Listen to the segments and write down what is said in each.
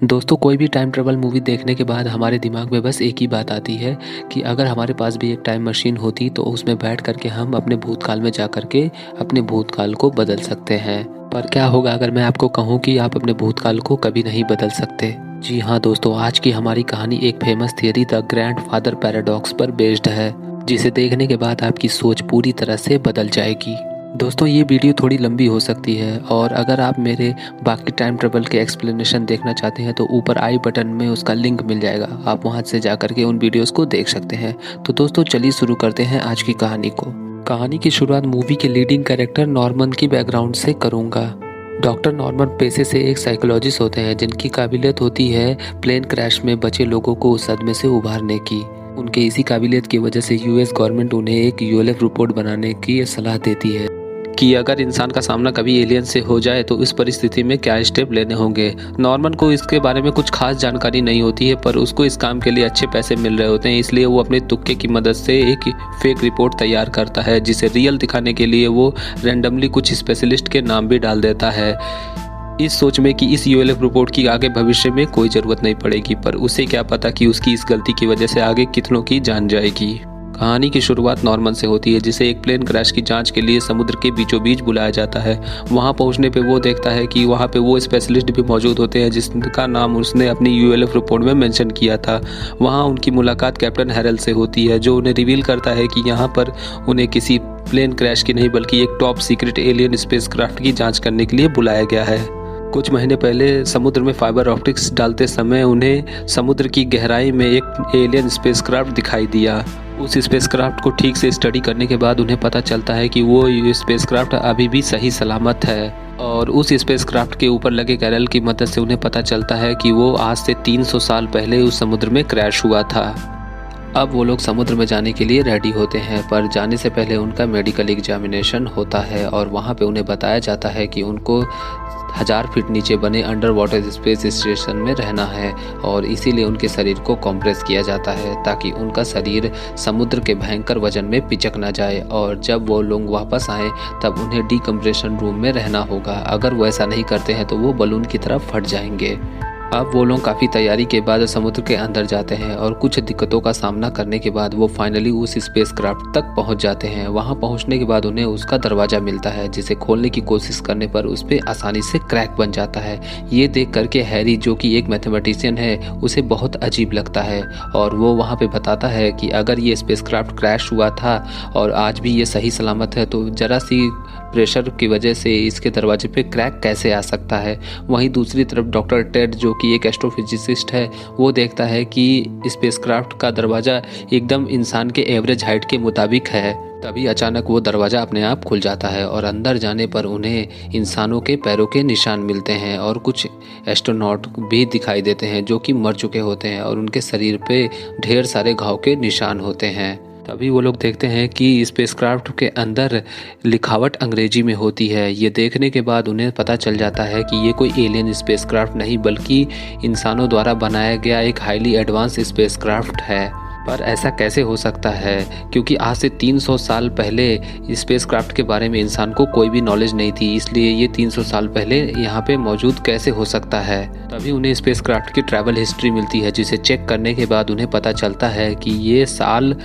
दोस्तों कोई भी टाइम ट्रेवल मूवी देखने के बाद हमारे दिमाग में बस एक ही बात आती है कि अगर हमारे पास भी एक टाइम मशीन होती तो उसमें बैठ करके हम अपने भूतकाल में जा करके अपने भूतकाल को बदल सकते हैं। पर क्या होगा अगर मैं आपको कहूँ कि आप अपने भूतकाल को कभी नहीं बदल सकते। जी हाँ दोस्तों, आज की हमारी कहानी एक famous theory the grandfather paradox पर बेस्ड है, जिसे देखने के बाद आपकी सोच पूरी तरह से बदल जाएगी। दोस्तों ये वीडियो थोड़ी लंबी हो सकती है और अगर आप मेरे बाकी टाइम ट्रेवल के एक्सप्लेनेशन देखना चाहते हैं तो ऊपर आई बटन में उसका लिंक मिल जाएगा, आप वहां से जा करके उन वीडियोस को देख सकते हैं। तो दोस्तों चलिए शुरू करते हैं आज की कहानी को। कहानी की शुरुआत मूवी के लीडिंग कैरेक्टर नॉर्मन की बैकग्राउंड से करूँगा। डॉक्टर नॉर्मन पेशे से एक साइकोलॉजिस्ट होते हैं जिनकी काबिलियत होती है प्लेन क्रैश में बचे लोगों को उस सदमे से उभारने की। उनके इसी काबिलियत की वजह से यूएस गवर्नमेंट उन्हें एक यूएलएफ रिपोर्ट बनाने की सलाह देती है कि अगर इंसान का सामना कभी एलियन से हो जाए तो इस परिस्थिति में क्या स्टेप लेने होंगे। नॉर्मन को इसके बारे में कुछ खास जानकारी नहीं होती है, पर उसको इस काम के लिए अच्छे पैसे मिल रहे होते हैं, इसलिए वो अपने तुक्के की मदद से एक फेक रिपोर्ट तैयार करता है जिसे रियल दिखाने के लिए वो रैंडमली कुछ स्पेशलिस्ट के नाम भी डाल देता है, इस सोच में कि इस यूएलएफ रिपोर्ट की आगे भविष्य में कोई ज़रूरत नहीं पड़ेगी। पर उसे क्या पता कि उसकी इस गलती की वजह से आगे कितनों की जान जाएगी। कहानी की शुरुआत नॉर्मन से होती है जिसे एक प्लेन क्रैश की जांच के लिए समुद्र के बीचों बीच बुलाया जाता है। वहां पहुंचने पे वो देखता है कि वहां पे वो स्पेशलिस्ट भी मौजूद होते हैं जिसका नाम उसने अपनी यूएलएफ रिपोर्ट में मेंशन किया था। वहां उनकी मुलाकात कैप्टन हैरल से होती है जो उन्हें रिवील करता है कि यहाँ पर उन्हें किसी प्लेन क्रैश की नहीं बल्कि एक टॉप सीक्रेट एलियन स्पेसक्राफ्ट की जाँच करने के लिए बुलाया गया है। कुछ महीने पहले समुद्र में फाइबर ऑप्टिक्स डालते समय उन्हें समुद्र की गहराई में एक एलियन स्पेसक्राफ्ट दिखाई दिया। उस स्पेसक्राफ्ट को ठीक से स्टडी करने के बाद उन्हें पता चलता है कि वो स्पेसक्राफ्ट अभी भी सही सलामत है और उस स्पेसक्राफ्ट के ऊपर लगे कैरल की मदद से उन्हें पता चलता है कि वो आज से 300 साल पहले उस समुद्र में क्रैश हुआ था। अब वो लोग समुद्र में जाने के लिए रेडी होते हैं, पर जाने से पहले उनका मेडिकल एग्जामिनेशन होता है और वहाँ पे उन्हें बताया जाता है कि उनको 1000 फीट नीचे बने अंडर वाटर स्पेस स्टेशन में रहना है और इसीलिए उनके शरीर को कंप्रेस किया जाता है ताकि उनका शरीर समुद्र के भयंकर वजन में पिचक ना जाए और जब वो लोग वापस आएँ तब उन्हें डिकम्प्रेशन रूम में रहना होगा। अगर वो ऐसा नहीं करते हैं तो वो बलून की तरफ फट जाएंगे। अब वो लोग काफ़ी तैयारी के बाद समुद्र के अंदर जाते हैं और कुछ दिक्कतों का सामना करने के बाद वो फाइनली उस स्पेसक्राफ्ट तक पहुंच जाते हैं। वहां पहुंचने के बाद उन्हें उसका दरवाज़ा मिलता है जिसे खोलने की कोशिश करने पर उस पर आसानी से क्रैक बन जाता है। ये देख करके हैरी जो कि एक मैथमेटिशियन है उसे बहुत अजीब लगता है और वो वहाँ पर बताता है कि अगर ये स्पेसक्राफ्ट क्रैश हुआ था और आज भी ये सही सलामत है तो ज़रा सी प्रेशर की वजह से इसके दरवाजे पे क्रैक कैसे आ सकता है। वहीं दूसरी तरफ डॉक्टर टेड जो कि एक एस्ट्रोफिजिसिस्ट है वो देखता है कि स्पेसक्राफ्ट का दरवाज़ा एकदम इंसान के एवरेज हाइट के मुताबिक है। तभी अचानक वो दरवाज़ा अपने आप खुल जाता है और अंदर जाने पर उन्हें इंसानों के पैरों के निशान मिलते हैं और कुछ एस्ट्रोनॉट भी दिखाई देते हैं जो कि मर चुके होते हैं और उनके शरीर पे ढेर सारे घाव के निशान होते हैं। तभी वो लोग देखते हैं कि स्पेसक्राफ्ट के अंदर लिखावट अंग्रेजी में होती है। ये देखने के बाद उन्हें पता चल जाता है कि ये कोई एलियन स्पेसक्राफ्ट नहीं बल्कि इंसानों द्वारा बनाया गया एक हाईली एडवांस स्पेसक्राफ्ट है। पर ऐसा कैसे हो सकता है क्योंकि आज से 300 साल पहले स्पेसक्राफ्ट के बारे में इंसान को कोई भी नॉलेज नहीं थी, इसलिए ये 300 साल पहले यहाँ पे मौजूद कैसे हो सकता है। तभी उन्हें स्पेसक्राफ्ट की ट्रैवल हिस्ट्री मिलती है जिसे चेक करने के बाद उन्हें पता चलता है कि ये साल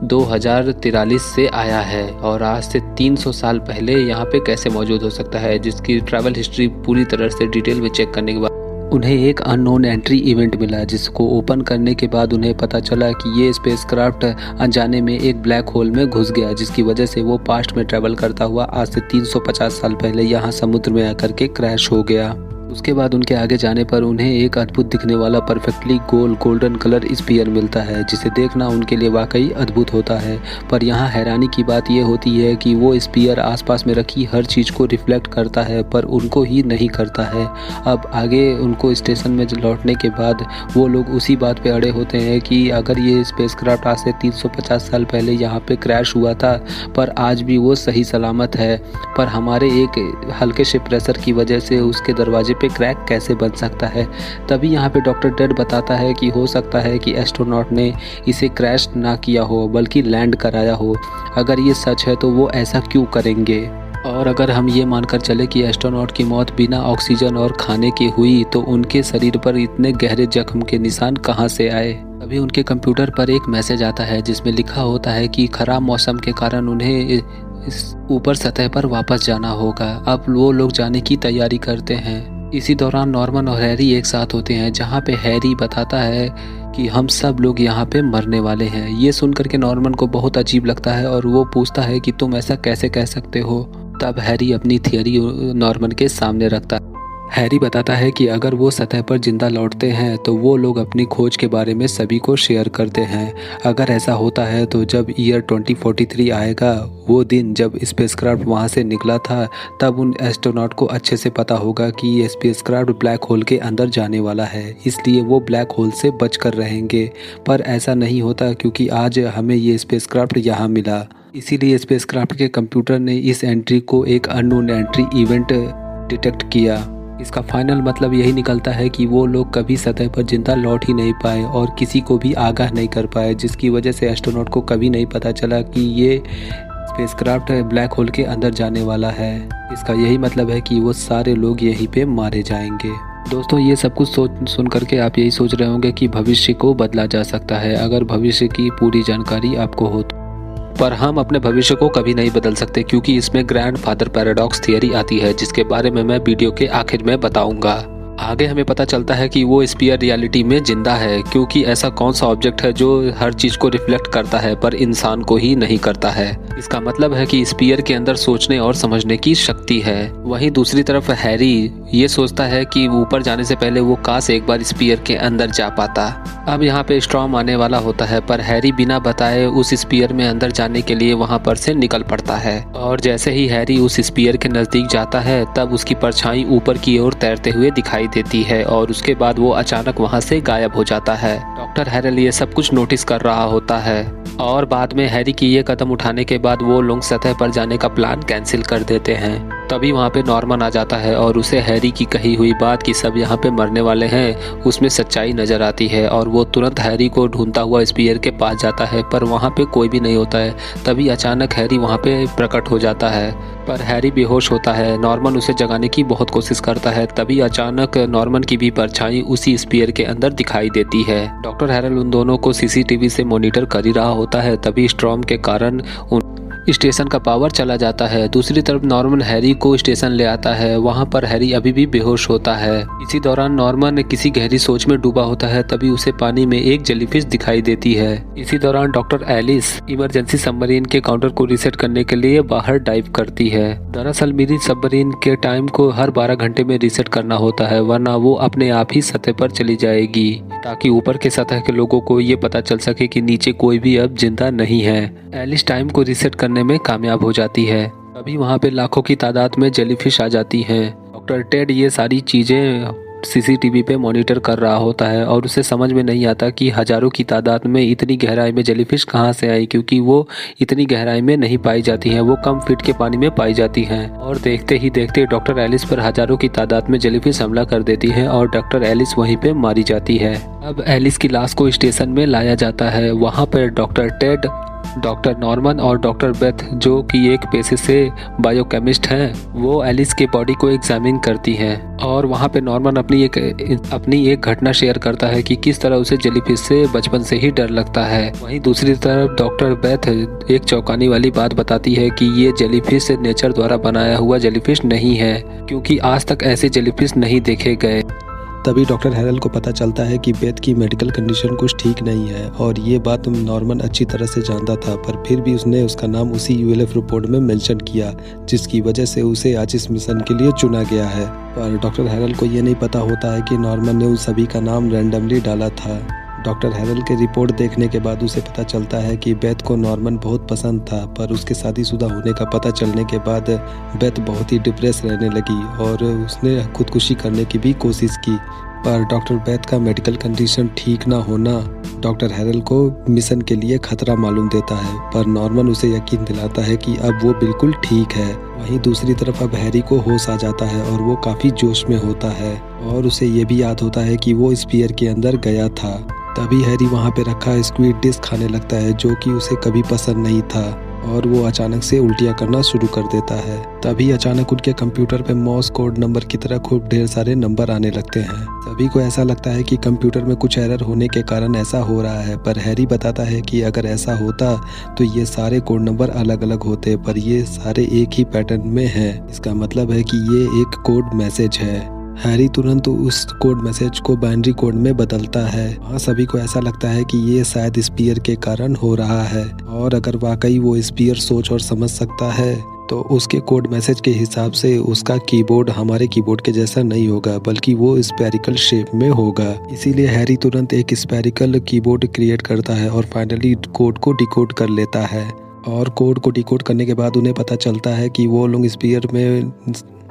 2043 से आया है और आज से 300 साल पहले यहाँ पे कैसे मौजूद हो सकता है, जिसकी ट्रैवल हिस्ट्री पूरी तरह से डिटेल में चेक करने के बाद उन्हें एक अननोन एंट्री इवेंट मिला जिसको ओपन करने के बाद उन्हें पता चला कि ये स्पेसक्राफ्ट अनजाने में एक ब्लैक होल में घुस गया जिसकी वजह से वो पास्ट में ट्रैवल करता हुआ आज से 350 साल पहले यहाँ समुद्र में आकर के क्रैश हो गया। उसके बाद उनके आगे जाने पर उन्हें एक अद्भुत दिखने वाला परफेक्टली गोल्डन कलर स्फीयर मिलता है जिसे देखना उनके लिए वाकई अद्भुत होता है। पर यहाँ हैरानी की बात यह होती है कि वो स्फीयर आसपास में रखी हर चीज़ को रिफ्लेक्ट करता है पर उनको ही नहीं करता है। अब आगे उनको स्टेशन में लौटने के बाद वो लोग उसी बात पे अड़े होते हैं कि अगर ये स्पेसक्राफ्ट आज से 350 साल पहले यहाँ पे क्रैश हुआ था पर आज भी वो सही सलामत है, पर हमारे एक हल्के से प्रेशर की वजह से उसके दरवाजे पे क्रैक कैसे बन सकता है। तभी यहाँ पे डॉक्टर टेड बताता है कि हो सकता है कि एस्ट्रोनॉट ने इसे क्रैश ना किया हो बल्कि लैंड कराया हो। अगर ये सच है तो वो ऐसा क्यों करेंगे। और अगर हम ये मानकर चले कि एस्ट्रोनॉट की मौत बिना ऑक्सीजन और खाने की हुई तो उनके शरीर पर इतने गहरे जख्म के निशान कहाँ से आए। तभी उनके कंप्यूटर पर एक मैसेज आता है जिसमें लिखा होता है कि खराब मौसम के कारण उन्हें इस ऊपर सतह पर वापस जाना होगा। अब वो लोग जाने की तैयारी करते हैं। इसी दौरान नॉर्मन और हैरी एक साथ होते हैं, जहाँ पे हैरी बताता है कि हम सब लोग यहाँ पे मरने वाले हैं। ये सुनकर के नॉर्मन को बहुत अजीब लगता है और वो पूछता है कि तुम ऐसा कैसे कह सकते हो। तब हैरी अपनी थियरी नॉर्मन के सामने रखता है। हैरी बताता है कि अगर वो सतह पर जिंदा लौटते हैं तो वो लोग अपनी खोज के बारे में सभी को शेयर करते हैं। अगर ऐसा होता है तो जब ईयर 2043 आएगा, वो दिन जब स्पेसक्राफ्ट वहाँ से निकला था, तब उन एस्ट्रोनॉट को अच्छे से पता होगा कि ये स्पेसक्राफ्ट ब्लैक होल के अंदर जाने वाला है, इसलिए वो ब्लैक होल से बच कर रहेंगे। पर ऐसा नहीं होता क्योंकि आज हमें ये स्पेसक्राफ्ट यहाँ मिला। इसीलिए स्पेसक्राफ्ट के कंप्यूटर ने इस एंट्री को एक अननोन एंट्री इवेंट डिटेक्ट किया। इसका फाइनल मतलब यही निकलता है कि वो लोग कभी सतह पर जिंदा लौट ही नहीं पाए और किसी को भी आगाह नहीं कर पाए, जिसकी वजह से एस्ट्रोनॉट को कभी नहीं पता चला कि ये स्पेसक्राफ्ट ब्लैक होल के अंदर जाने वाला है। इसका यही मतलब है कि वो सारे लोग यहीं पे मारे जाएंगे। दोस्तों, ये सब कुछ सुन करके आप यही सोच रहे होंगे कि भविष्य को बदला जा सकता है अगर भविष्य की पूरी जानकारी आपको हो तो। पर हम अपने भविष्य को कभी नहीं बदल सकते क्योंकि इसमें ग्रैंडफादर पैराडॉक्स थियरी आती है, जिसके बारे में मैं वीडियो के आखिर में बताऊंगा। आगे हमें पता चलता है कि वो स्फीयर रियलिटी में जिंदा है, क्योंकि ऐसा कौन सा ऑब्जेक्ट है जो हर चीज को रिफ्लेक्ट करता है पर इंसान को ही नहीं करता है। इसका मतलब है कि स्फीयर के अंदर सोचने और समझने की शक्ति है। वहीं दूसरी तरफ हैरी ये सोचता है कि ऊपर जाने से पहले वो काश एक बार स्फीयर के अंदर जा पाता। अब यहाँ पे स्टॉर्म आने वाला होता है, पर हैरी बिना बताए उस स्फीयर में अंदर जाने के लिए वहाँ पर से निकल पड़ता है। और जैसे ही हैरी उस स्फीयर के नजदीक जाता है, तब उसकी परछाई ऊपर की ओर तैरते हुए दिखाई देती है और उसके बाद वो अचानक वहाँ से गायब हो जाता है। डॉक्टर हैरल ये सब कुछ नोटिस कर रहा होता है और बाद में हैरी की ये कदम उठाने के बाद वो लोग सतह पर जाने का प्लान कैंसिल कर देते हैं। तभी वहाँ पे नॉर्मन आ जाता है और उसे हैरी की कही हुई बात कि सब यहाँ पे मरने वाले हैं, उसमें सच्चाई नजर आती है और वो तुरंत हैरी को ढूंढता हुआ स्पीयर के पास जाता है, पर वहाँ पे कोई भी नहीं होता है। तभी अचानक हैरी वहाँ पे प्रकट हो जाता है, पर हैरी बेहोश होता है। नॉर्मन उसे जगाने की बहुत कोशिश करता है, तभी अचानक नॉर्मन की भी परछाई उसी स्पीयर के अंदर दिखाई देती है। डॉक्टर हैरल उन दोनों को सीसीटीवी से मॉनिटर कर ही रहा होता है, तभी स्टॉर्म के कारण स्टेशन का पावर चला जाता है। दूसरी तरफ नॉर्मन हैरी को स्टेशन ले आता है, वहाँ पर हैरी अभी भी बेहोश होता है। इसी दौरान नॉर्मन किसी गहरी सोच में डूबा होता है, तभी उसे पानी में एक जेलीफिश दिखाई देती है। इसी दौरान डॉक्टर एलिस इमरजेंसी सबमरीन के काउंटर को रीसेट करने के लिए बाहर डाइव करती है। दरअसल मेरी सबमरीन के टाइम को हर 12 घंटे में रीसेट करना होता है, वरना वो अपने आप ही सतह पर चली जाएगी, ताकि ऊपर के सतह के लोगों को ये पता चल सके कि नीचे कोई भी अब जिंदा नहीं है। एलिस टाइम को रीसेट करने में कामयाब हो जाती है। अभी वहाँ पे लाखों की तादाद में जेलीफिश आ जाती हैं। डॉक्टर टेड ये सारी चीजें सीसीटीवी पे मॉनिटर कर रहा होता है और उसे समझ में नहीं आता कि हजारों की तादाद में इतनी गहराई में जेलीफिश कहाँ से आई, क्योंकि वो इतनी गहराई में नहीं पाई जाती हैं, वो कम फीट के पानी में पाई जाती हैं। और देखते ही देखते डॉक्टर एलिस पर हजारों की तादाद में जेलीफिश हमला कर देती है और डॉक्टर एलिस वहीं पे मारी जाती है। अब एलिस की लाश को स्टेशन में लाया जाता है। वहाँ पर डॉक्टर टेड, डॉक्टर नॉर्मन और डॉक्टर बेथ, जो कि एक पेशे से बायोकेमिस्ट हैं, वो एलिस के बॉडी को एग्जामिन करती हैं। और वहाँ पे नॉर्मन अपनी एक घटना शेयर करता है कि किस तरह उसे जेलीफिश से बचपन से ही डर लगता है। वहीं दूसरी तरफ डॉक्टर बेथ एक चौंकाने वाली बात बताती है कि ये जेलीफिश नेचर द्वारा बनाया हुआ जेलीफिश नहीं है, क्योंकि आज तक ऐसे जेलीफिश नहीं देखे गए। तभी डॉक्टर हैरल को पता चलता है कि बेथ की मेडिकल कंडीशन कुछ ठीक नहीं है, और ये बात नॉर्मन अच्छी तरह से जानता था, पर फिर भी उसने उसका नाम उसी यूएलएफ रिपोर्ट में मेंशन किया, जिसकी वजह से उसे आज इस मिशन के लिए चुना गया है। पर डॉक्टर हैरल को ये नहीं पता होता है कि नॉर्मन ने उन सभी का नाम रैंडमली डाला था। डॉक्टर हैरल के रिपोर्ट देखने के बाद उसे पता चलता है कि बेथ को नॉर्मन बहुत पसंद था, पर उसके शादीशुदा होने का पता चलने के बाद बेथ बहुत ही डिप्रेस रहने लगी और उसने खुदकुशी करने की भी कोशिश की। पर डॉक्टर बेथ का मेडिकल कंडीशन ठीक ना होना डॉक्टर हैरल को मिशन के लिए खतरा मालूम देता है, पर नॉर्मन उसे यकीन दिलाता है कि अब वो बिल्कुल ठीक है। वहीं दूसरी तरफ अब हैरी को होश आ जाता है और वो काफ़ी जोश में होता है और उसे ये भी याद होता है कि वो स्पीयर के अंदर गया था। तभी हैरी वहाँ पे रखा स्क्विड डिश खाने लगता है, जो कि उसे कभी पसंद नहीं था। और वो अचानक से उल्टियाँ करना शुरू कर देता है। तभी अचानक उनके कंप्यूटर पे मॉर्स कोड नंबर की तरह खूब ढेर सारे नंबर आने लगते हैं। सभी को ऐसा लगता है कि कंप्यूटर में कुछ एरर होने के कारण ऐसा हो रहा है, पर हैरी बताता है कि अगर ऐसा होता तो ये सारे कोड नंबर अलग अलग होते, पर ये सारे एक ही पैटर्न में हैं। इसका मतलब है कि ये एक कोड मैसेज है। हैरी तुरंत उस कोड मैसेज को बाइनरी कोड में बदलता है। वहाँ सभी को ऐसा लगता है कि ये शायद स्पीयर के कारण हो रहा है, और अगर वाकई वो स्पीयर सोच और समझ सकता है तो उसके कोड मैसेज के हिसाब से उसका कीबोर्ड हमारे कीबोर्ड के जैसा नहीं होगा, बल्कि वो स्फेरिकल शेप में होगा। इसीलिए हैरी तुरंत एक स्फेरिकल कीबोर्ड क्रिएट करता है और फाइनली कोड को डिकोड कर लेता है। और कोड को डिकोड करने के बाद उन्हें पता चलता है कि वो लोग स्पीयर में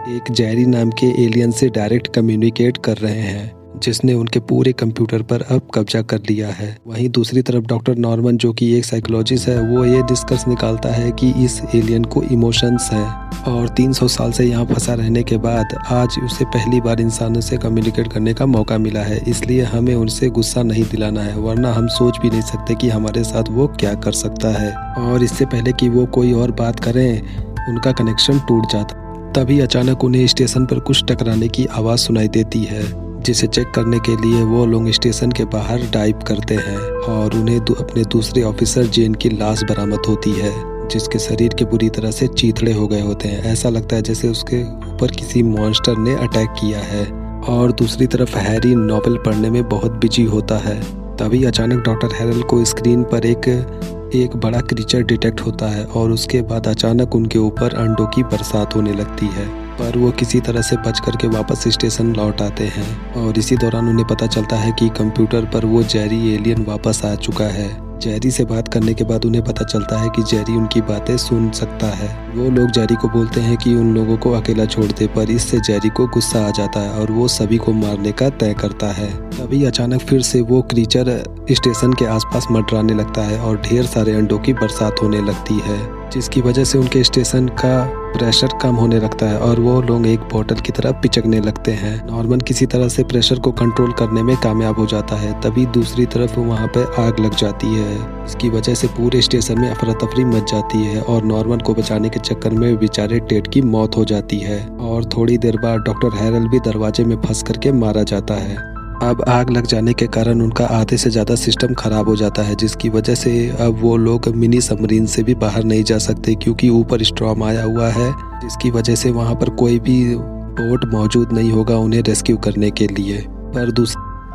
एक जेरी नाम के एलियन से डायरेक्ट कम्युनिकेट कर रहे हैं, जिसने उनके पूरे कंप्यूटर पर अब कब्जा कर लिया है। वहीं दूसरी तरफ डॉक्टर नॉर्मन, जो कि एक साइकोलॉजिस्ट है, वो ये डिस्कस निकालता है कि इस एलियन को इमोशंस हैं, और 300 साल से यहाँ फंसा रहने के बाद आज उसे पहली बार इंसानों से कम्युनिकेट करने का मौका मिला है। इसलिए हमें उनसे गुस्सा नहीं दिलाना है, वरना हम सोच भी नहीं सकते कि हमारे साथ वो क्या कर सकता है। और इससे पहले कि वो कोई और बात करें, उनका कनेक्शन टूट जाता। तभी अचानक उन्हें स्टेशन पर कुछ टकराने की आवाज़ सुनाई देती है, जिसे चेक करने के लिए वो लोग स्टेशन के बाहर डाइव करते हैं, और उन्हें अपने दूसरे ऑफिसर जेन की लाश बरामद होती है, जिसके शरीर के बुरी तरह से चीथड़े हो गए होते हैं। ऐसा लगता है जैसे उसके ऊपर किसी मॉन्स्टर ने अटैक किया है। और दूसरी तरफ हैरी नॉवेल पढ़ने में बहुत बिजी होता है। तभी अचानक डॉक्टर हैरल को स्क्रीन पर एक बड़ा क्रीचर डिटेक्ट होता है, और उसके बाद अचानक उनके ऊपर अंडों की बरसात होने लगती है, पर वो किसी तरह से बच करके वापस स्टेशन लौट आते हैं। और इसी दौरान उन्हें पता चलता है कि कंप्यूटर पर वो जेरी एलियन वापस आ चुका है। जेरी से बात करने के बाद उन्हें पता चलता है कि जेरी उनकी बातें सुन सकता है। वो लोग जेरी को बोलते हैं कि उन लोगों को अकेला छोड़ दे, पर इससे जेरी को गुस्सा आ जाता है और वो सभी को मारने का तय करता है। तभी अचानक फिर से वो क्रीचर स्टेशन के आसपास मंडराने लगता है और ढेर सारे अंडों की बरसात होने लगती है, जिसकी वजह से उनके स्टेशन का प्रेशर कम होने लगता है और वो लोग एक बोतल की तरह पिचकने लगते हैं। नॉर्मन किसी तरह से प्रेशर को कंट्रोल करने में कामयाब हो जाता है। तभी दूसरी तरफ वहाँ पे आग लग जाती है, इसकी वजह से पूरे स्टेशन में अफरा तफरी मच जाती है और नॉर्मन को बचाने के चक्कर में बेचारे टेड की मौत हो जाती है। और थोड़ी देर बाद डॉक्टर हैरल भी दरवाजे में फंस करके मारा जाता है। अब आग लग जाने के कारण उनका आधे से ज़्यादा सिस्टम खराब हो जाता है, जिसकी वजह से अब वो लोग मिनी सबमरीन से भी बाहर नहीं जा सकते, क्योंकि ऊपर स्टॉर्म आया हुआ है, जिसकी वजह से वहाँ पर कोई भी बोट मौजूद नहीं होगा उन्हें रेस्क्यू करने के लिए। पर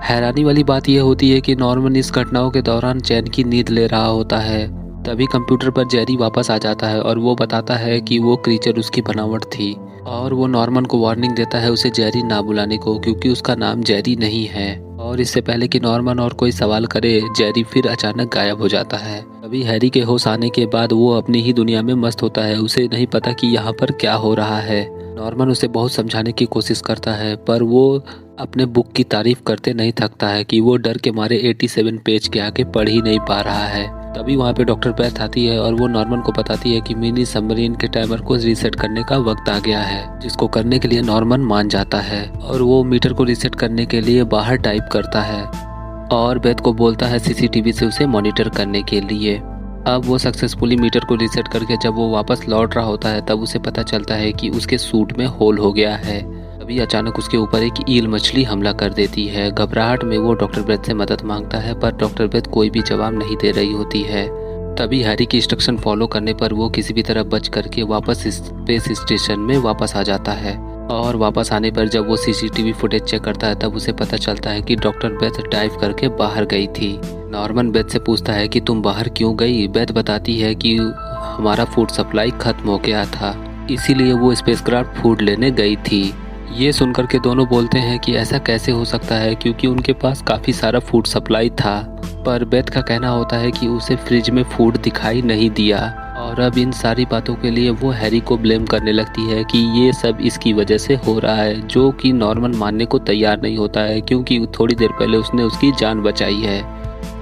हैरानी वाली बात यह होती है कि नॉर्मन इस घटनाओं के दौरान चैन की नींद ले रहा होता है। तभी कंप्यूटर पर जेरी वापस आ जाता है और वो बताता है कि वो क्रीचर उसकी बनावट थी, और वो नॉर्मन को वार्निंग देता है उसे जेरी ना बुलाने को, क्योंकि उसका नाम जेरी नहीं है। और इससे पहले कि नॉर्मन और कोई सवाल करे, जेरी फिर अचानक गायब हो जाता है। तभी हैरी के होश आने के बाद वो अपनी ही दुनिया में मस्त होता है, उसे नहीं पता कि यहाँ पर क्या हो रहा है। नॉर्मन उसे बहुत समझाने की कोशिश करता है, पर वो अपने बुक की तारीफ करते नहीं थकता है कि वो डर के मारे 87 पेज के आगे पढ़ ही नहीं पा रहा है। तभी वहाँ पे डॉक्टर बेथ आती है और वो नॉर्मन को बताती है कि मिनी सबमरीन के टाइमर को रीसेट करने का वक्त आ गया है, जिसको करने के लिए नॉर्मन मान जाता है और वो मीटर को रीसेट करने के लिए बाहर टाइप करता है और बेथ को बोलता है सीसीटीवी से उसे मॉनिटर करने के लिए। अब वो सक्सेसफुली मीटर को रीसेट करके जब वो वापस लौट रहा होता है, तब उसे पता चलता है कि उसके सूट में होल हो गया है। तभी अचानक उसके ऊपर एक ईल मछली हमला कर देती है। घबराहट में वो डॉक्टर बेथ से मदद मांगता है, पर डॉक्टर बेथ कोई भी जवाब नहीं दे रही होती है। तभी हैरी की इंस्ट्रक्शन फॉलो करने पर वो किसी भी तरह बच करके वापस स्पेस स्टेशन में वापस आ जाता है। और वापस आने पर जब वो सीसीटीवी फुटेज चेक करता है, तब उसे पता चलता है कि डॉक्टर बेथ डाइव करके बाहर गई थी। नॉर्मन बेथ से पूछता है कि तुम बाहर क्यों गई। बेथ बताती है कि हमारा फूड सप्लाई खत्म हो गया था, इसीलिए वो स्पेसक्राफ्ट फूड लेने गई थी। ये सुनकर के दोनों बोलते हैं कि ऐसा कैसे हो सकता है, क्योंकि उनके पास काफ़ी सारा फूड सप्लाई था। पर बेथ का कहना होता है कि उसे फ्रिज में फूड दिखाई नहीं दिया। और अब इन सारी बातों के लिए वो हैरी को ब्लेम करने लगती है कि ये सब इसकी वजह से हो रहा है, जो कि नॉर्मन मानने को तैयार नहीं होता है, क्योंकि थोड़ी देर पहले उसने उसकी जान बचाई है।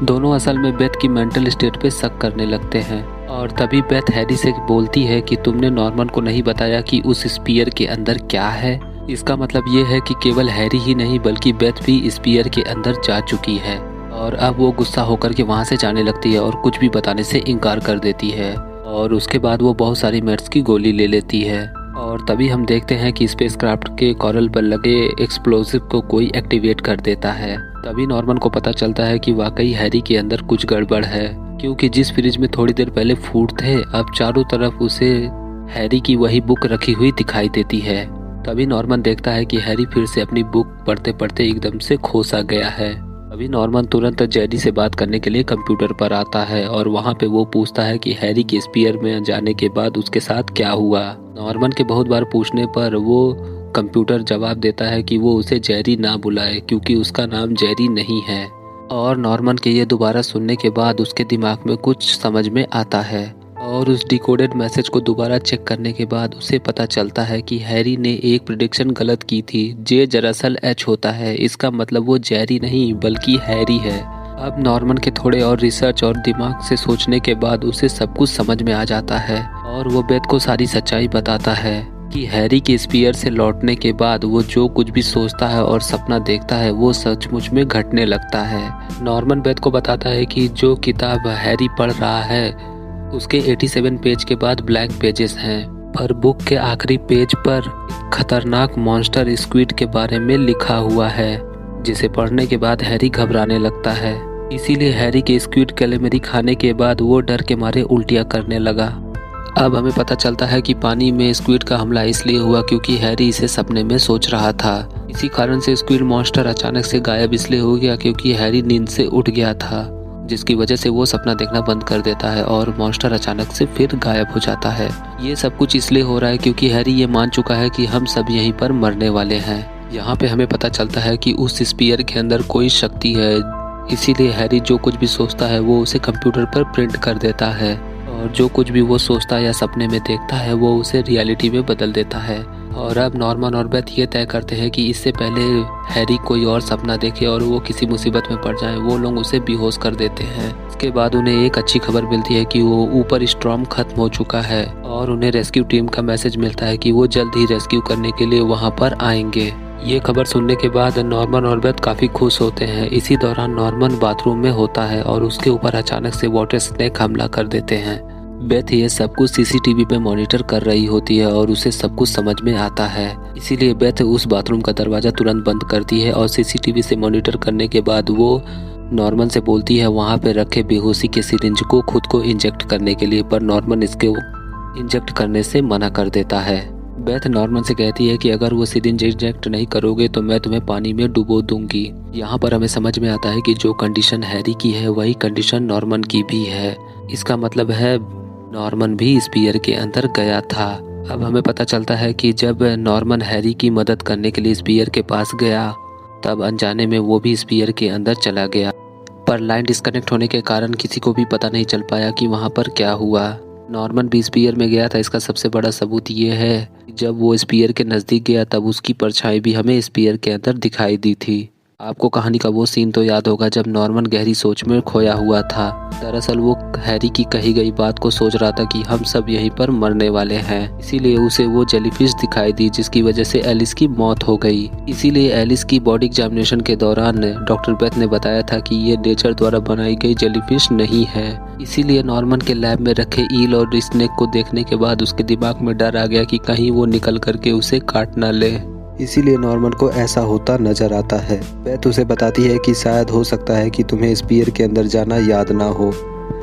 दोनों असल में बेथ की मेंटल स्टेट पे शक करने लगते हैं। और तभी बेथ हैरी से बोलती है कि तुमने नॉर्मन को नहीं बताया कि उस स्पीयर के अंदर क्या है। इसका मतलब ये है कि केवल हैरी ही नहीं बल्कि बेथ भी स्पीयर के अंदर जा चुकी है। और अब वो गुस्सा होकर के वहाँ से जाने लगती है और कुछ भी बताने से इनकार कर देती है। और उसके बाद वो बहुत सारी मेड्स की गोली ले लेती है। और तभी हम देखते हैं कि स्पेसक्राफ्ट के कॉरल पर लगे एक्सप्लोसिव को कोई एक्टिवेट कर देता है। तभी नॉर्मन को पता चलता है कि वाकई हैरी के अंदर कुछ गड़बड़ है, क्योंकि जिस फ्रिज में थोड़ी देर पहले फूड थे अब चारों तरफ उसे हैरी की वही बुक रखी हुई दिखाई देती है। तभी नॉर्मन देखता है कि हैरी फिर से अपनी बुक पढ़ते पढ़ते एकदम से खो सा गया है। तभी नॉर्मन तुरंत जेरी से बात करने के लिए कंप्यूटर पर आता है और वहाँ पे वो पूछता है कि हैरी के स्पीयर में जाने के बाद उसके साथ क्या हुआ। नॉर्मन के बहुत बार पूछने पर वो कंप्यूटर जवाब देता है कि वो उसे जेरी ना बुलाए क्योंकि उसका नाम जेरी नहीं है। और नॉर्मन के ये दोबारा सुनने के बाद उसके दिमाग में कुछ समझ में आता है और उस डिकोडेड मैसेज को दोबारा चेक करने के बाद उसे पता चलता है कि हैरी ने एक प्रेडिक्शन गलत की थी। जे दरअसल एच होता है, इसका मतलब वो जेरी नहीं बल्कि हैरी है। अब नॉर्मन के थोड़े और रिसर्च और दिमाग से सोचने के बाद उसे सब कुछ समझ में आ जाता है और वो बेथ को सारी सच्चाई बताता है कि हैरी के स्पीयर से लौटने के बाद वो जो कुछ भी सोचता है और सपना देखता है वो सचमुच में घटने लगता है। नॉर्मन बेथ को बताता है कि जो किताब हैरी पढ़ रहा है उसके 87 पेज के बाद ब्लैंक पेजेस हैं, पर बुक के आखिरी पेज पर खतरनाक मॉन्स्टर स्क्विड के बारे में लिखा हुआ है, जिसे पढ़ने के बाद हैरी घबराने लगता है। इसीलिए हैरी के स्क्विड कैलेमरी खाने के बाद वो डर के मारे उल्टियाँ करने लगा। अब हमें पता चलता है कि पानी में स्क्विड का हमला इसलिए हुआ क्योंकि हैरी इसे सपने में सोच रहा था। इसी कारण से स्क्विड मॉन्स्टर अचानक से गायब इसलिए हो गया क्योंकि हैरी नींद से उठ गया था, जिसकी वजह से वो सपना देखना बंद कर देता है और मॉन्स्टर अचानक से फिर गायब हो जाता है। ये सब कुछ इसलिए हो रहा है क्योंकि हैरी ये मान चुका है कि हम सब यहीं पर मरने वाले हैं। यहाँ पे हमें पता चलता है कि उस स्पीयर के अंदर कोई शक्ति है, इसीलिए हैरी जो कुछ भी सोचता है वो उसे कंप्यूटर पर प्रिंट कर देता है और जो कुछ भी वो सोचता या सपने में देखता है वो उसे रियलिटी में बदल देता है। और अब नॉर्मन और बेथ ये तय करते हैं कि इससे पहले हैरी कोई और सपना देखे और वो किसी मुसीबत में पड़ जाए, वो लोग उसे बेहोश कर देते हैं। इसके बाद उन्हें एक अच्छी खबर मिलती है कि वो ऊपर स्टॉर्म खत्म हो चुका है और उन्हें रेस्क्यू टीम का मैसेज मिलता है कि वो जल्द ही रेस्क्यू करने के लिए वहाँ पर आएंगे। ये खबर सुनने के बाद नॉर्मन और बेथ काफ़ी खुश होते हैं। इसी दौरान नॉर्मन बाथरूम में होता है और उसके ऊपर अचानक से वाटर स्नेक हमला कर देते हैं। बेथ ये सब कुछ सीसीटीवी पे मॉनिटर कर रही होती है और उसे सब कुछ समझ में आता है, इसीलिए बेथ उस बाथरूम का दरवाज़ा तुरंत बंद करती है और सीसीटीवी से मॉनिटर करने के बाद वो नॉर्मन से बोलती है वहाँ पे रखे बेहोशी के सिरिंज को खुद को इंजेक्ट करने के लिए, पर नॉर्मन इसको इंजेक्ट करने से मना कर देता है। बेथ नॉर्मन से कहती है कि अगर वो सिरिंज इंजेक्ट नहीं करोगे तो मैं तुम्हें पानी में डुबो दूंगी। यहाँ पर हमें समझ में आता है कि जो कंडीशन हैरी की है वही कंडीशन नॉर्मन की भी है। इसका मतलब है नॉर्मन भी स्पीयर के अंदर गया था। अब हमें पता चलता है कि जब नॉर्मन हैरी की मदद करने के लिए स्पीयर के पास गया तब अनजाने में वो भी स्पीयर के अंदर चला गया, पर लाइन डिस्कनेक्ट होने के कारण किसी को भी पता नहीं चल पाया कि वहाँ पर क्या हुआ। नॉर्मन भी स्पीयर में गया था। इसका सबसे बड़ा सबूत ये है कि जब वो स्पीयर के नज़दीक गया तब उसकी परछाई भी हमें स्पीयर के अंदर दिखाई दी थी। आपको कहानी का वो सीन तो याद होगा जब नॉर्मन गहरी सोच में खोया हुआ था। दरअसल वो हैरी की कही गई बात को सोच रहा था कि हम सब यहीं पर मरने वाले हैं, इसीलिए उसे वो जेलीफिश दिखाई दी जिसकी वजह से एलिस की मौत हो गई। इसीलिए एलिस की बॉडी एग्जामिनेशन के दौरान डॉक्टर बेथ ने बताया था कि ये नेचर द्वारा बनाई गई जेलीफिश नहीं है। इसीलिए नॉर्मन के लैब में रखे ईल और स्नेक को देखने के बाद उसके दिमाग में डर आ गया कि कहीं वो निकल करके उसे काट ना ले, इसीलिए नॉर्मन को ऐसा होता नजर आता है। बेथ उसे बताती है कि शायद हो सकता है कि तुम्हें स्पीयर के अंदर जाना याद ना हो,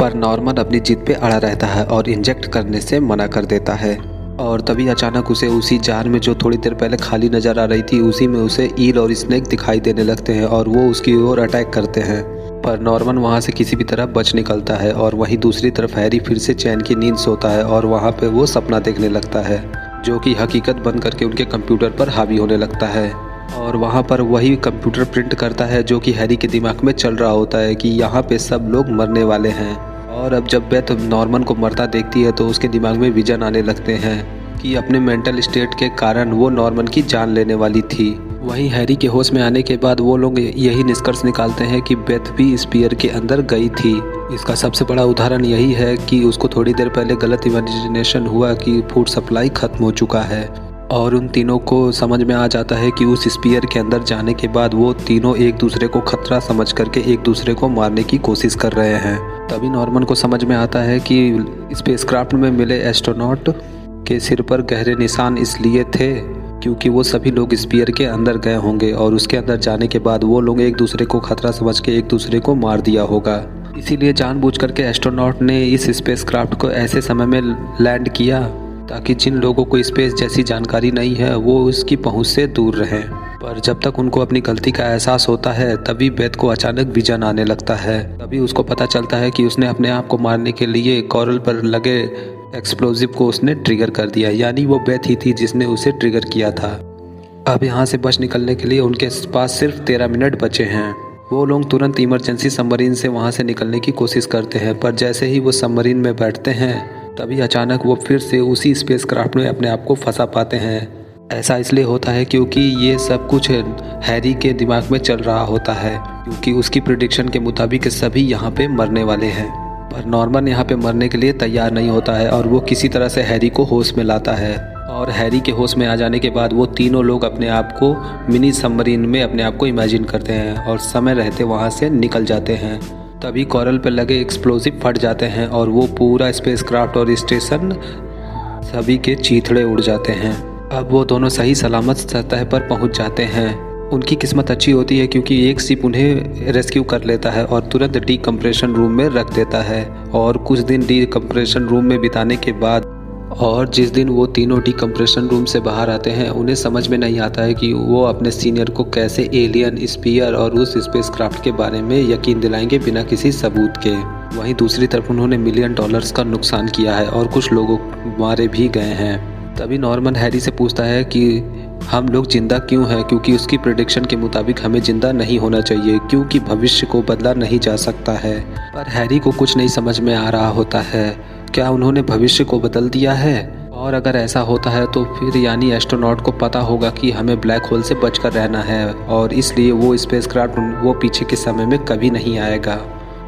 पर नॉर्मन अपनी जिद पे अड़ा रहता है और इंजेक्ट करने से मना कर देता है। और तभी अचानक उसे उसी जार में जो थोड़ी देर पहले खाली नजर आ रही थी उसी में उसे ईल और स्नेक दिखाई देने लगते हैं और वो उसकी ओर अटैक करते हैं, पर नॉर्मन वहाँ से किसी भी तरह बच निकलता है। और वहीं दूसरी तरफ हैरी फिर से चैन की नींद सोता है और वहाँ पे वो सपना देखने लगता है जो कि हकीकत बन करके उनके कंप्यूटर पर हावी होने लगता है। और वहाँ पर वही कंप्यूटर प्रिंट करता है जो कि हैरी के दिमाग में चल रहा होता है कि यहाँ पे सब लोग मरने वाले हैं। और अब जब बेथ नॉर्मन को मरता देखती है तो उसके दिमाग में विजन आने लगते हैं कि अपने मेंटल स्टेट के कारण वो नॉर्मन की जान लेने वाली थी। वहीं हैरी के होश में आने के बाद वो लोग यही निष्कर्ष निकालते हैं कि बेथ भी स्पीयर के अंदर गई थी। इसका सबसे बड़ा उदाहरण यही है कि उसको थोड़ी देर पहले गलत इमेजिनेशन हुआ कि फूड सप्लाई खत्म हो चुका है और उन तीनों को समझ में आ जाता है कि उस स्पीयर के अंदर जाने के बाद वो तीनों एक दूसरे को खतरा समझ करके एक दूसरे को मारने की कोशिश कर रहे हैं। तभी नॉर्मन को समझ में आता है कि स्पेसक्राफ्ट में मिले एस्ट्रोनॉट के सिर पर गहरे निशान इसलिए थे क्योंकि वो सभी लोग स्पीयर के अंदर गए होंगे और उसके अंदर जाने के बाद वो लोग एक दूसरे को खतरा समझ के एक दूसरे को मार दिया होगा। इसीलिए जानबूझ करके एस्ट्रोनॉट ने इस स्पेसक्राफ्ट को ऐसे समय में लैंड किया ताकि जिन लोगों को स्पेस जैसी जानकारी नहीं है वो उसकी पहुंच से दूर रहें। पर जब तक उनको अपनी गलती का एहसास होता है तभी बेथ को अचानक विजन आने लगता है। तभी उसको पता चलता है कि उसने अपने आप को मारने के लिए कॉरल पर लगे एक्सप्लोजिव को उसने ट्रिगर कर दिया, यानी वो बेथ ही थी जिसने उसे ट्रिगर किया था। अब यहाँ से बच निकलने के लिए उनके पास सिर्फ 13 मिनट बचे हैं। वो लोग तुरंत इमरजेंसी सबमरीन से वहाँ से निकलने की कोशिश करते हैं, पर जैसे ही वो सबमरीन में बैठते हैं तभी अचानक वो फिर से उसी स्पेसक्राफ्ट में अपने आप को फंसा पाते हैं। ऐसा इसलिए होता है क्योंकि ये सब कुछ हैरी के दिमाग में चल रहा होता है, क्योंकि उसकी प्रेडिक्शन के मुताबिक सभी यहाँ पे मरने वाले हैं। पर नॉर्मन यहाँ पे मरने के लिए तैयार नहीं होता है और वो किसी तरह से हैरी को होश में लाता है। और हैरी के होश में आ जाने के बाद वो तीनों लोग अपने आप को मिनी सबमरीन में अपने आप को इमेजिन करते हैं और समय रहते वहाँ से निकल जाते हैं। तभी कॉरल पर लगे एक्सप्लोजिव फट जाते हैं और वो पूरा स्पेसक्राफ्ट और स्टेशन सभी के चीथड़े उड़ जाते हैं। अब वो दोनों सही सलामत सतह पर पहुँच जाते हैं। उनकी किस्मत अच्छी होती है क्योंकि एक शिप उन्हें रेस्क्यू कर लेता है और तुरंत डीकम्प्रेशन रूम में रख देता है। और कुछ दिन डीकम्प्रेशन रूम में बिताने के बाद और जिस दिन वो तीनों डीकम्प्रेशन रूम से बाहर आते हैं उन्हें समझ में नहीं आता है कि वो अपने सीनियर को कैसे एलियन, स्पीयर और उस स्पेसक्राफ्ट के बारे में यकीन दिलाएंगे बिना किसी सबूत के। वहीं दूसरी तरफ उन्होंने $1 मिलियन का नुकसान किया है और कुछ लोगों मारे भी गए हैं। तभी नॉर्मन हैरी से पूछता है कि हम लोग जिंदा क्यों हैं, क्योंकि उसकी प्रेडिक्शन के मुताबिक हमें जिंदा नहीं होना चाहिए क्योंकि भविष्य को बदला नहीं जा सकता है। पर हैरी को कुछ नहीं समझ में आ रहा होता है, क्या उन्होंने भविष्य को बदल दिया है? और अगर ऐसा होता है तो फिर यानी एस्ट्रोनॉट को पता होगा कि हमें ब्लैक होल से बचकर रहना है और इसलिए वो स्पेसक्राफ्ट वो पीछे के समय में कभी नहीं आएगा।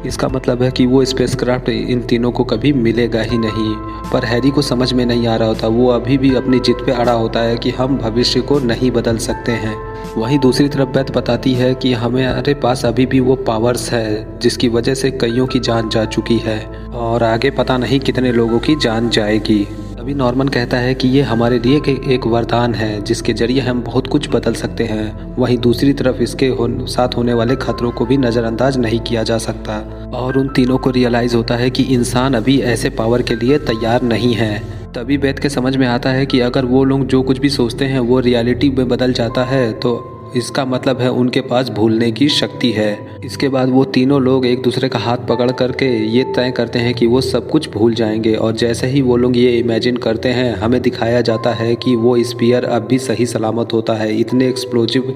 इसका मतलब है कि वो स्पेसक्राफ्ट इन तीनों को कभी मिलेगा ही नहीं। पर हैरी को समझ में नहीं आ रहा होता, वो अभी भी अपनी जिद पे अड़ा होता है कि हम भविष्य को नहीं बदल सकते हैं। वहीं दूसरी तरफ बेथ बताती है कि हमारे पास अभी भी वो पावर्स है जिसकी वजह से कईयों की जान जा चुकी है और आगे पता नहीं कितने लोगों की जान जाएगी। अभी नॉर्मन कहता है कि ये हमारे लिए एक वरदान है जिसके जरिए हम बहुत कुछ बदल सकते हैं। वहीं दूसरी तरफ इसके साथ होने वाले खतरों को भी नज़रअंदाज नहीं किया जा सकता। और उन तीनों को रियलाइज़ होता है कि इंसान अभी ऐसे पावर के लिए तैयार नहीं है। तभी बेथ के समझ में आता है कि अगर वो लोग जो कुछ भी सोचते हैं वो रियलिटी में बदल जाता है तो इसका मतलब है उनके पास भूलने की शक्ति है। इसके बाद वो तीनों लोग एक दूसरे का हाथ पकड़ करके ये तय करते हैं कि वो सब कुछ भूल जाएंगे। और जैसे ही वो लोग ये इमेजिन करते हैं हमें दिखाया जाता है कि वो स्पीयर अब भी सही सलामत होता है इतने एक्सप्लोजिव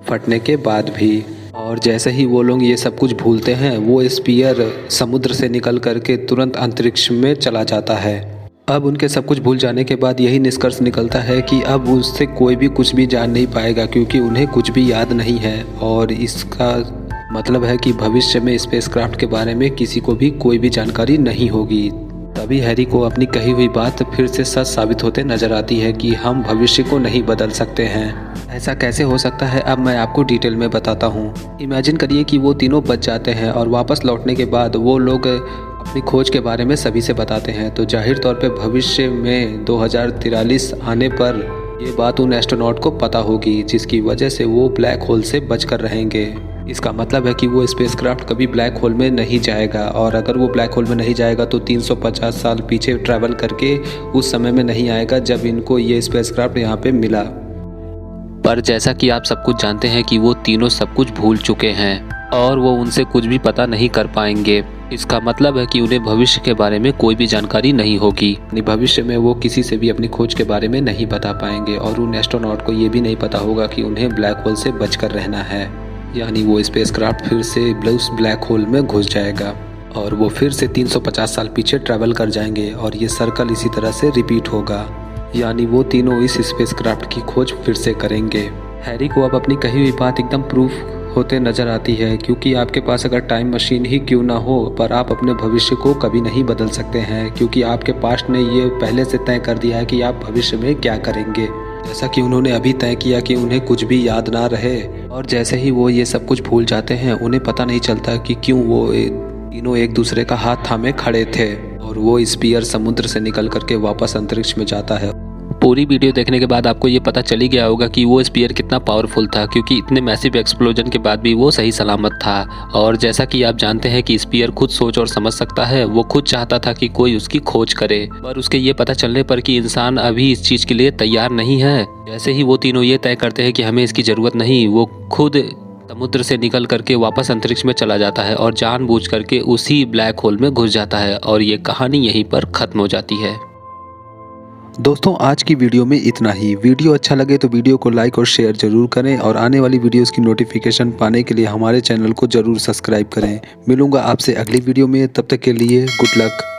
फटने के बाद भी। और जैसे ही वो लोग ये सब कुछ भूलते हैं वो स्पीयर समुद्र से निकल करके तुरंत अंतरिक्ष में चला जाता है। अब उनके सब कुछ भूल जाने के बाद यही निष्कर्ष निकलता है कि अब उससे कोई भी कुछ भी जान नहीं पाएगा क्योंकि उन्हें कुछ भी याद नहीं है। और इसका मतलब है कि भविष्य में स्पेसक्राफ्ट के बारे में किसी को भी कोई भी जानकारी नहीं होगी। तभी हैरी को अपनी कही हुई बात फिर से सच साबित होते नजर आती है कि हम भविष्य को नहीं बदल सकते हैं। ऐसा कैसे हो सकता है, अब मैं आपको डिटेल में बताता हूँ। इमेजिन करिए कि वो तीनों बच जाते हैं और वापस लौटने के बाद वो लोग अपनी खोज के बारे में सभी से बताते हैं। तो जाहिर तौर पे भविष्य में 2043 आने पर ये बात उन एस्ट्रोनॉट को पता होगी जिसकी वजह से वो ब्लैक होल से बचकर रहेंगे। इसका मतलब है कि वो स्पेसक्राफ्ट कभी ब्लैक होल में नहीं जाएगा और अगर वो ब्लैक होल में नहीं जाएगा तो 350 साल पीछे ट्रैवल करके उस समय में नहीं आएगा जब इनको ये स्पेसक्राफ्ट यहाँ पे मिला। पर जैसा कि आप सब कुछ जानते हैं कि वो तीनों सब कुछ भूल चुके हैं और वो उनसे कुछ भी पता नहीं कर पाएंगे। इसका मतलब है कि उन्हें भविष्य के बारे में कोई भी जानकारी नहीं होगी। भविष्य में वो किसी से भी अपनी खोज के बारे में नहीं बता पाएंगे और उन एस्ट्रोनॉट को ये भी नहीं पता होगा कि उन्हें ब्लैक होल से बचकर रहना है। यानी वो स्पेसक्राफ्ट फिर से उस ब्लैक होल में घुस जाएगा और वो फिर से 350 साल पीछे ट्रैवल कर जाएंगे और ये सर्कल इसी तरह से रिपीट होगा। यानी वो तीनों इस स्पेसक्राफ्ट की खोज फिर से करेंगे। हैरी को अब अपनी कही हुई बात एकदम प्रूफ होते नजर आती है क्योंकि आपके पास अगर टाइम मशीन ही क्यों ना हो पर आप अपने भविष्य को कभी नहीं बदल सकते हैं क्योंकि आपके पास्ट ने ये पहले से तय कर दिया है कि आप भविष्य में क्या करेंगे। जैसा कि उन्होंने अभी तय किया कि उन्हें कुछ भी याद ना रहे और जैसे ही वो ये सब कुछ भूल जाते हैं उन्हें पता नहीं चलता कि क्यों वो तीनों एक दूसरे का हाथ थामे खड़े थे और वो स्पीयर समुद्र से निकल करके वापस अंतरिक्ष में जाता है। पूरी वीडियो देखने के बाद आपको ये पता चल ही गया होगा कि वो स्पीयर कितना पावरफुल था, क्योंकि इतने मैसिव एक्सप्लोजन के बाद भी वो सही सलामत था। और जैसा कि आप जानते हैं कि स्पीयर खुद सोच और समझ सकता है, वो खुद चाहता था कि कोई उसकी खोज करे, पर उसके ये पता चलने पर कि इंसान अभी इस चीज़ के लिए तैयार नहीं है। जैसे ही वो तीनों ये तय करते हैं कि हमें इसकी ज़रूरत नहीं, वो खुद समुद्र से निकल करके वापस अंतरिक्ष में चला जाता है और जानबूझ करके उसी ब्लैक होल में घुस जाता है और ये कहानी यहीं पर ख़त्म हो जाती है। दोस्तों, आज की वीडियो में इतना ही। वीडियो अच्छा लगे तो वीडियो को लाइक और शेयर जरूर करें और आने वाली वीडियोस की नोटिफिकेशन पाने के लिए हमारे चैनल को जरूर सब्सक्राइब करें। मिलूंगा आपसे अगली वीडियो में, तब तक के लिए गुड लक।